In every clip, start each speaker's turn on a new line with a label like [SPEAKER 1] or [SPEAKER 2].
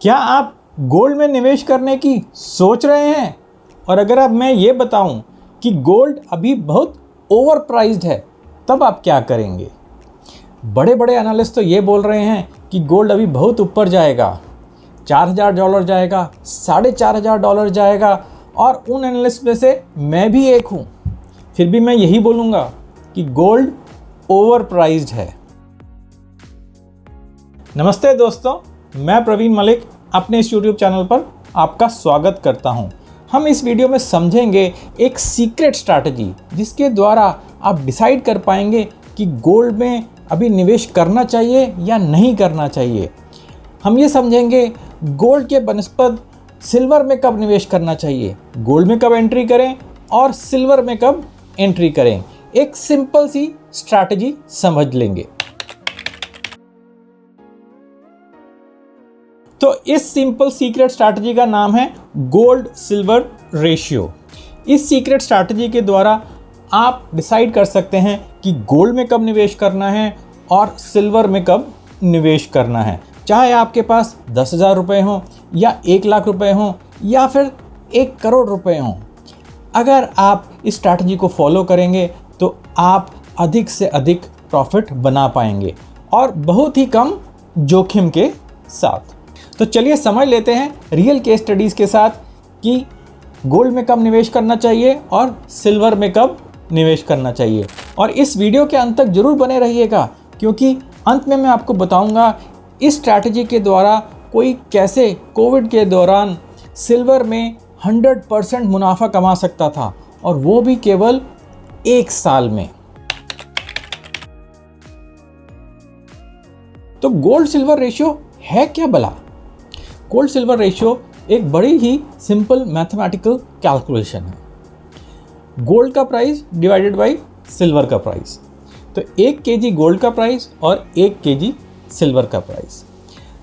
[SPEAKER 1] क्या आप गोल्ड में निवेश करने की सोच रहे हैं? और अगर अब मैं ये बताऊं कि गोल्ड अभी बहुत ओवर प्राइस्ड है, तब आप क्या करेंगे? बड़े बड़े एनालिस्ट तो ये बोल रहे हैं कि गोल्ड अभी बहुत ऊपर जाएगा, $4,000 जाएगा, $4,500 जाएगा, और उन एनालिस्ट में से मैं भी एक हूँ। फिर भी मैं यही बोलूँगा कि गोल्ड ओवर प्राइस्ड है। नमस्ते दोस्तों, मैं प्रवीण मलिक अपने इस YouTube चैनल पर आपका स्वागत करता हूं। हम इस वीडियो में समझेंगे एक सीक्रेट स्ट्रैटेजी जिसके द्वारा आप डिसाइड कर पाएंगे कि गोल्ड में अभी निवेश करना चाहिए या नहीं करना चाहिए। हम ये समझेंगे गोल्ड के बनस्पत सिल्वर में कब निवेश करना चाहिए, गोल्ड में कब एंट्री करें और सिल्वर में कब एंट्री करें। एक सिंपल सी स्ट्रैटेजी समझ लेंगे। तो इस सिंपल सीक्रेट स्ट्रैटेजी का नाम है गोल्ड सिल्वर रेशियो। इस सीक्रेट स्ट्रैटेजी के द्वारा आप डिसाइड कर सकते हैं कि गोल्ड में कब निवेश करना है और सिल्वर में कब निवेश करना है। चाहे आपके पास 10,000 रुपये हों या 1,00,000 रुपये हों या फिर 1 करोड़ रुपये हों, अगर आप इस स्ट्रैटेजी को फॉलो करेंगे तो आप अधिक से अधिक प्रॉफिट बना पाएंगे और बहुत ही कम जोखिम के साथ। तो चलिए समझ लेते हैं रियल केस स्टडीज़ के साथ कि गोल्ड में कब निवेश करना चाहिए और सिल्वर में कब निवेश करना चाहिए। और इस वीडियो के अंत तक जरूर बने रहिएगा, क्योंकि अंत में मैं आपको बताऊंगा इस स्ट्रैटेजी के द्वारा कोई कैसे कोविड के दौरान सिल्वर में 100% मुनाफा कमा सकता था, और वो भी केवल 1 साल में। तो गोल्ड सिल्वर रेशियो है क्या भला? गोल्ड सिल्वर रेशियो एक बड़ी ही सिंपल मैथमेटिकल कैलकुलेशन है। गोल्ड का प्राइस डिवाइडेड बाय सिल्वर का प्राइस। तो 1 केजी गोल्ड का प्राइस और 1 केजी सिल्वर का प्राइस।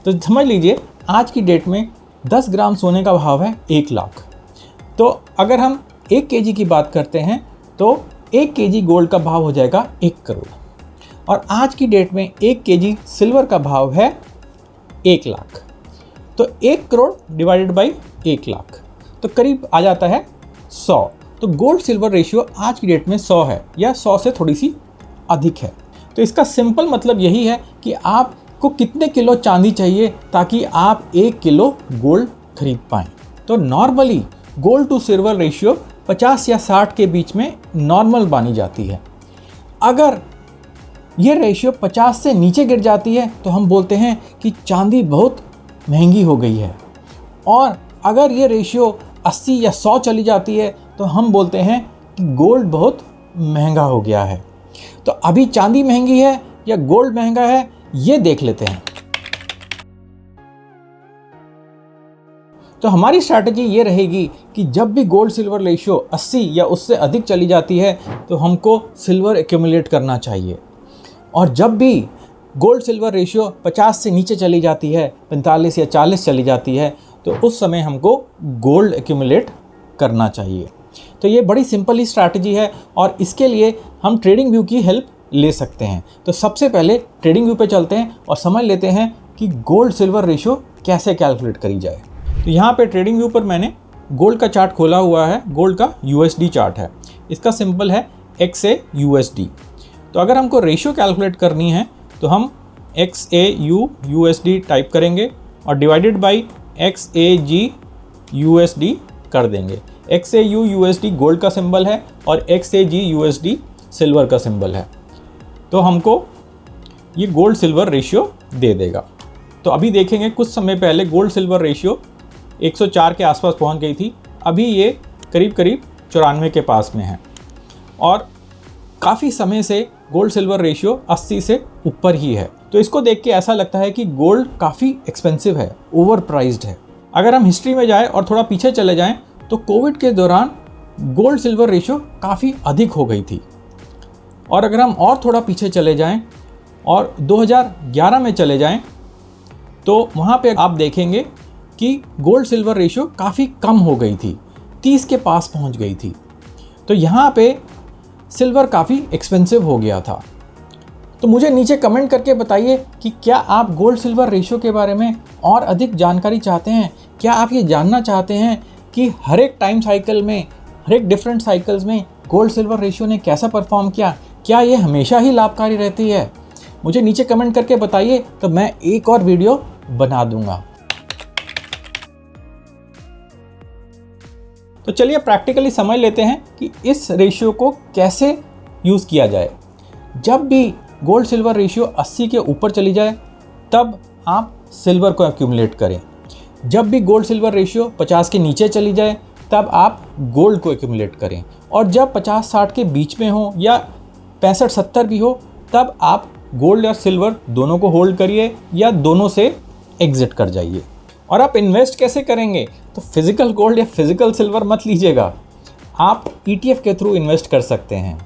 [SPEAKER 1] तो समझ लीजिए आज की डेट में 10 ग्राम सोने का भाव है 1,00,000। तो अगर हम 1 केजी की बात करते हैं तो 1 केजी गोल्ड का भाव हो जाएगा 1 करोड़। और आज की डेट में 1 केजी सिल्वर का भाव है 1,00,000। तो 1 करोड़ डिवाइडेड बाई 1,00,000 तो करीब आ जाता है 100। तो गोल्ड सिल्वर रेशियो आज की डेट में 100 है या 100 से थोड़ी सी अधिक है। तो इसका सिंपल मतलब यही है कि आपको कितने किलो चांदी चाहिए ताकि आप 1 किलो गोल्ड खरीद पाएँ। तो normally gold to silver ratio 50 या 60 के बीच में नॉर्मल मानी जाती है। अगर ये रेशियो 50 से नीचे गिर जाती है तो हम बोलते हैं कि चांदी बहुत महंगी हो गई है, और अगर ये रेशियो 80 या 100 चली जाती है तो हम बोलते हैं कि गोल्ड बहुत महंगा हो गया है। तो अभी चांदी महंगी है या गोल्ड महंगा है, ये देख लेते हैं। तो हमारी स्ट्रैटेजी ये रहेगी कि जब भी गोल्ड सिल्वर रेशियो 80 या उससे अधिक चली जाती है तो हमको सिल्वर एक्यूमुलेट करना चाहिए, और जब भी गोल्ड सिल्वर रेशियो 50 से नीचे चली जाती है, 45 या 40 चली जाती है, तो उस समय हमको गोल्ड एक्यूमुलेट करना चाहिए। तो ये बड़ी सिंपल ही स्ट्रैटेजी है, और इसके लिए हम ट्रेडिंग व्यू की हेल्प ले सकते हैं। तो सबसे पहले ट्रेडिंग व्यू पे चलते हैं और समझ लेते हैं कि गोल्ड सिल्वर रेशियो कैसे कैलकुलेट करी जाए। तो यहाँ पे ट्रेडिंग व्यू पर मैंने गोल्ड का चार्ट खोला हुआ है। गोल्ड का USD चार्ट है, इसका सिंबल है XAUSD। तो अगर हमको रेशियो कैलकुलेट करनी है तो हम XAUUSD टाइप करेंगे और डिवाइडेड बाई XAGUSD कर देंगे। XAUUSD गोल्ड का सिंबल है और XAGUSD सिल्वर का सिंबल है। तो हमको ये गोल्ड सिल्वर रेशियो दे देगा। तो अभी देखेंगे कुछ समय पहले गोल्ड सिल्वर रेशियो 104 के आसपास पहुंच गई थी, अभी ये करीब 94 के पास में है, और काफ़ी समय से गोल्ड सिल्वर रेशियो 80 से ऊपर ही है। तो इसको देख के ऐसा लगता है कि गोल्ड काफ़ी एक्सपेंसिव है, ओवर प्राइस्ड है। अगर हम हिस्ट्री में जाएं और थोड़ा पीछे चले जाएं तो कोविड के दौरान गोल्ड सिल्वर रेशियो काफ़ी अधिक हो गई थी। और अगर हम और थोड़ा पीछे चले जाएं और 2011 में चले जाएं तो वहाँ पे आप देखेंगे कि गोल्ड सिल्वर रेशियो काफ़ी कम हो गई थी, 30 के पास पहुँच गई थी। तो यहाँ पे सिल्वर काफ़ी एक्सपेंसिव हो गया था। तो मुझे नीचे कमेंट करके बताइए कि क्या आप गोल्ड सिल्वर रेशियो के बारे में और अधिक जानकारी चाहते हैं। क्या आप ये जानना चाहते हैं कि हर एक टाइम साइकिल में, हर एक डिफरेंट साइकिल्स में गोल्ड सिल्वर रेशियो ने कैसा परफॉर्म किया, क्या ये हमेशा ही लाभकारी रहती है। मुझे नीचे कमेंट करके बताइए, तो मैं एक और वीडियो बना दूंगा। तो चलिए प्रैक्टिकली समझ लेते हैं कि इस रेशियो को कैसे यूज़ किया जाए। जब भी गोल्ड सिल्वर रेशियो 80 के ऊपर चली जाए तब आप सिल्वर को एक्यूमुलेट करें। जब भी गोल्ड सिल्वर रेशियो 50 के नीचे चली जाए तब आप गोल्ड को एक्यूमुलेट करें। और जब 50-60 के बीच में हो या 65-70 भी हो तब आप गोल्ड और सिल्वर दोनों को होल्ड करिए या दोनों से एग्जिट कर जाइए। और आप इन्वेस्ट कैसे करेंगे, तो फिजिकल गोल्ड या फिजिकल सिल्वर मत लीजिएगा, आप ETF के थ्रू इन्वेस्ट कर सकते हैं।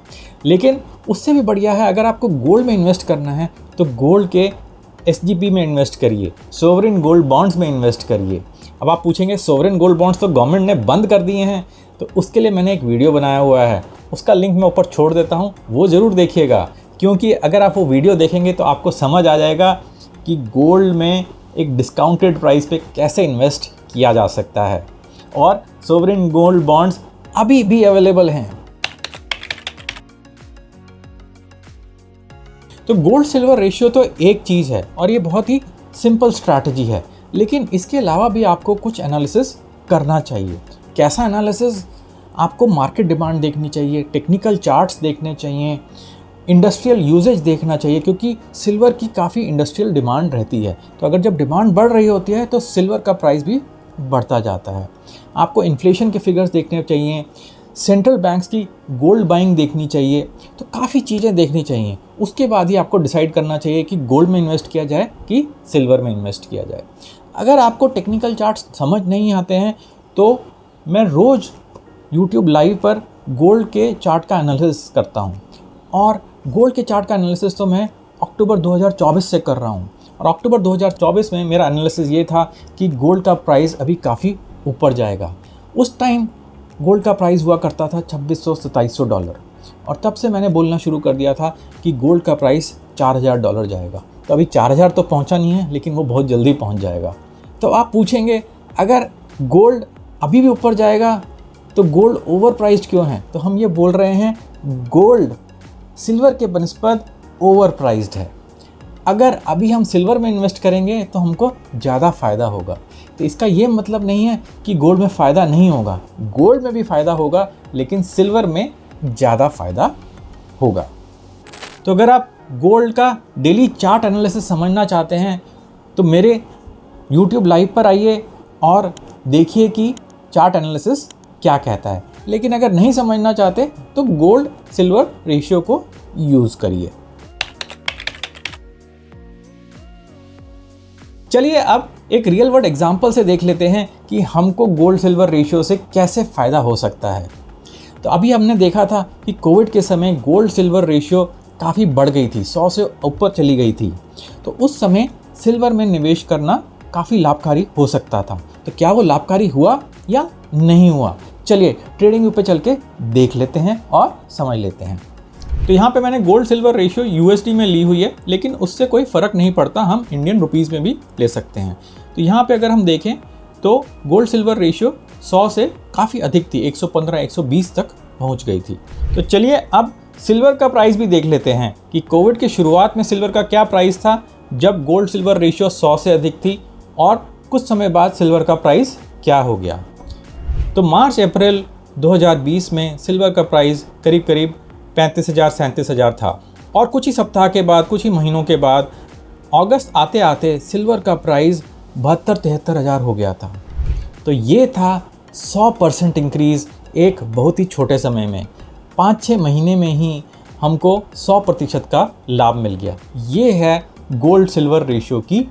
[SPEAKER 1] लेकिन उससे भी बढ़िया है, अगर आपको गोल्ड में इन्वेस्ट करना है तो गोल्ड के SGP में इन्वेस्ट करिए, सोवरेन गोल्ड बॉन्ड्स में इन्वेस्ट करिए। अब आप पूछेंगे सोवरेन गोल्ड बॉन्ड्स तो गवर्नमेंट ने बंद कर दिए हैं, तो उसके लिए मैंने एक वीडियो बनाया हुआ है, उसका लिंक मैं ऊपर छोड़ देता हूँ, वो ज़रूर देखिएगा। क्योंकि अगर आप वो वीडियो देखेंगे तो आपको समझ आ जाएगा कि गोल्ड में एक डिस्काउंटेड प्राइस पे कैसे इन्वेस्ट किया जा सकता है। और सोवरेन गोल्ड बॉन्ड्स अभी भी अवेलेबल हैं। तो गोल्ड सिल्वर रेशियो तो एक चीज़ है और ये बहुत ही सिंपल स्ट्रैटेजी है, लेकिन इसके अलावा भी आपको कुछ एनालिसिस करना चाहिए। कैसा एनालिसिस? आपको मार्केट डिमांड देखनी चाहिए, टेक्निकल चार्ट्स देखने चाहिए, इंडस्ट्रियल यूजेज देखना चाहिए, क्योंकि सिल्वर की काफ़ी इंडस्ट्रियल डिमांड रहती है। तो अगर जब डिमांड बढ़ रही होती है तो सिल्वर का प्राइस भी बढ़ता जाता है। आपको इन्फ्लेशन के फिगर्स देखने चाहिए, सेंट्रल बैंक्स की गोल्ड बाइंग देखनी चाहिए, तो काफ़ी चीज़ें देखनी चाहिए। उसके बाद ही आपको डिसाइड करना चाहिए कि गोल्ड में इन्वेस्ट किया जाए कि सिल्वर में इन्वेस्ट किया जाए। अगर आपको टेक्निकल चार्ट्स समझ नहीं आते हैं तो मैं रोज़ YouTube लाइव पर गोल्ड के चार्ट का एनालिसिस करता हूँ, और गोल्ड के चार्ट का एनालिसिस तो मैं अक्टूबर 2024 से कर रहा हूँ। और अक्टूबर 2024 में मेरा एनालिसिस ये था कि गोल्ड का प्राइस अभी काफ़ी ऊपर जाएगा। उस टाइम गोल्ड का प्राइस हुआ करता था $2600-2700, और तब से मैंने बोलना शुरू कर दिया था कि गोल्ड का प्राइस $4000 जाएगा। तो अभी 4000 तो पहुंचा नहीं है, लेकिन वो बहुत जल्दी पहुंच जाएगा। तो आप पूछेंगे अगर गोल्ड अभी भी ऊपर जाएगा तो गोल्ड ओवर प्राइस्ड क्यों है? तो हम ये बोल रहे हैं गोल्ड सिल्वर के बनिस्बत ओवर प्राइस्ड है। अगर अभी हम सिल्वर में इन्वेस्ट करेंगे तो हमको ज़्यादा फ़ायदा होगा। तो इसका ये मतलब नहीं है कि गोल्ड में फ़ायदा नहीं होगा, गोल्ड में भी फ़ायदा होगा, लेकिन सिल्वर में ज़्यादा फ़ायदा होगा। तो अगर आप गोल्ड का डेली चार्ट एनालिसिस समझना चाहते हैं तो मेरे YouTube लाइव पर आइए और देखिए कि चार्ट एनालिसिस क्या कहता है। लेकिन अगर नहीं समझना चाहते तो गोल्ड सिल्वर रेशियो को यूज़ करिए। चलिए अब एक रियल वर्ल्ड एग्जांपल से देख लेते हैं कि हमको गोल्ड सिल्वर रेशियो से कैसे फ़ायदा हो सकता है। तो अभी हमने देखा था कि कोविड के समय गोल्ड सिल्वर रेशियो काफ़ी बढ़ गई थी, 100 से ऊपर चली गई थी। तो उस समय सिल्वर में निवेश करना काफ़ी लाभकारी हो सकता था। तो क्या वो लाभकारी हुआ या नहीं हुआ? चलिए ट्रेडिंग व्यू पे चल के देख लेते हैं और समझ लेते हैं। तो यहाँ पे मैंने गोल्ड सिल्वर रेशियो USD में ली हुई है, लेकिन उससे कोई फ़र्क नहीं पड़ता, हम इंडियन रुपीज़ में भी ले सकते हैं। तो यहाँ पे अगर हम देखें तो गोल्ड सिल्वर रेशियो 100 से काफ़ी अधिक थी, 115-120 तक पहुँच गई थी। तो चलिए अब सिल्वर का प्राइस भी देख लेते हैं कि कोविड के शुरुआत में सिल्वर का क्या प्राइस था जब गोल्ड सिल्वर रेशियो 100 से अधिक थी, और कुछ समय बाद सिल्वर का प्राइस क्या हो गया। तो मार्च अप्रैल 2020 में सिल्वर का प्राइस करीब करीब 35,000-37,000 था, और कुछ ही सप्ताह के बाद, कुछ ही महीनों के बाद अगस्त आते आते सिल्वर का प्राइस 72-73,000 हो गया था। तो ये था 100% इंक्रीज़ एक बहुत ही छोटे समय में। 5-6 महीने में ही हमको 100% का लाभ मिल गया। ये है गोल्ड सिल्वर रेशियो की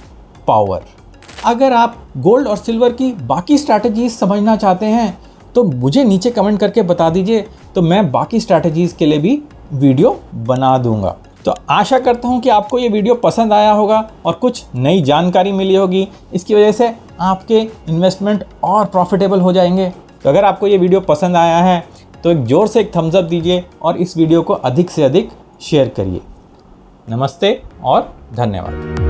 [SPEAKER 1] पावर। अगर आप गोल्ड और सिल्वर की बाकी स्ट्रैटेजीज समझना चाहते हैं तो मुझे नीचे कमेंट करके बता दीजिए, तो मैं बाकी स्ट्रैटेजीज़ के लिए भी वीडियो बना दूंगा। तो आशा करता हूं कि आपको ये वीडियो पसंद आया होगा और कुछ नई जानकारी मिली होगी। इसकी वजह से आपके इन्वेस्टमेंट और प्रॉफिटेबल हो जाएंगे। तो अगर आपको ये वीडियो पसंद आया है तो एक ज़ोर से एक थम्स अप दीजिए और इस वीडियो को अधिक से अधिक शेयर करिए। नमस्ते और धन्यवाद।